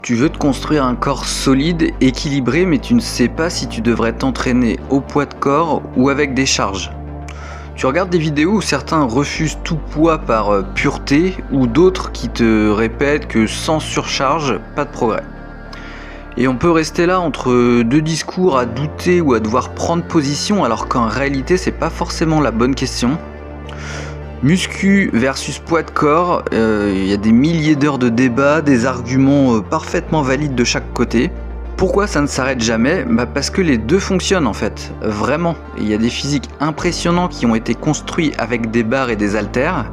Tu veux te construire un corps solide, équilibré, mais tu ne sais pas si tu devrais t'entraîner au poids de corps ou avec des charges. Tu regardes des vidéos où certains refusent tout poids par pureté ou d'autres qui te répètent que sans surcharge, pas de progrès. Et on peut rester là entre deux discours à douter ou à devoir prendre position alors qu'en réalité c'est pas forcément la bonne question. Muscu versus poids de corps, il y a des milliers d'heures de débat, des arguments parfaitement valides de chaque côté. Pourquoi ça ne s'arrête jamais ? Parce que les deux fonctionnent en fait, vraiment. Il y a des physiques impressionnants qui ont été construits avec des barres et des haltères,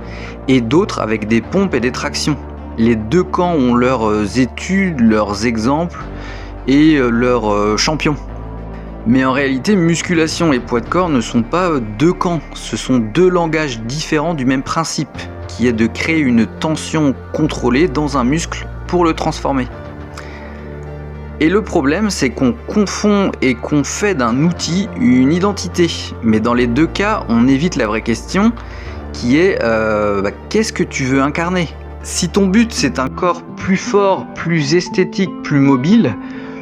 et d'autres avec des pompes et des tractions. Les deux camps ont leurs études, leurs exemples et leurs champions. Mais en réalité, musculation et poids de corps ne sont pas deux camps, ce sont deux langages différents du même principe, qui est de créer une tension contrôlée dans un muscle pour le transformer. Et le problème, c'est qu'on confond et qu'on fait d'un outil une identité. Mais dans les deux cas, on évite la vraie question, qui est qu'est-ce que tu veux incarner ? Si ton but c'est un corps plus fort, plus esthétique, plus mobile,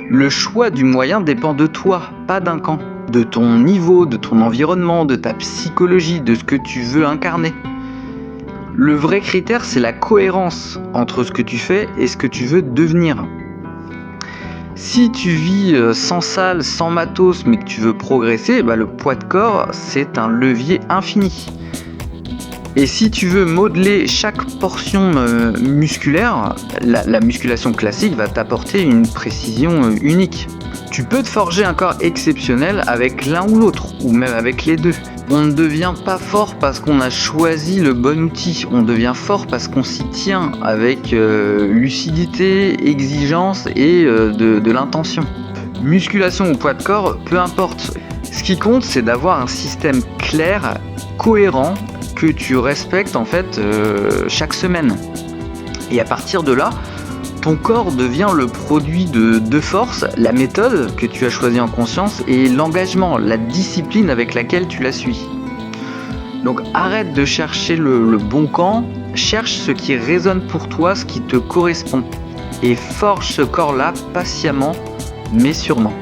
le choix du moyen dépend de toi, pas d'un camp, de ton niveau, de ton environnement, de ta psychologie, de ce que tu veux incarner. Le vrai critère, c'est la cohérence entre ce que tu fais et ce que tu veux devenir. Si tu vis sans salle, sans matos, mais que tu veux progresser, le poids de corps, c'est un levier infini. Et si tu veux modeler chaque portion musculaire, la musculation classique va t'apporter une précision unique. Tu peux te forger un corps exceptionnel avec l'un ou l'autre, ou même avec les deux. On ne devient pas fort parce qu'on a choisi le bon outil, on devient fort parce qu'on s'y tient avec lucidité, exigence et de l'intention. Musculation ou poids de corps, peu importe. Ce qui compte, c'est d'avoir un système clair, cohérent, que tu respectes en fait chaque semaine. Et à partir de là, ton corps devient le produit de deux forces, la méthode que tu as choisie en conscience et l'engagement, la discipline avec laquelle tu la suis. Donc arrête de chercher le bon camp, cherche ce qui résonne pour toi, ce qui te correspond. Et forge ce corps-là patiemment mais sûrement.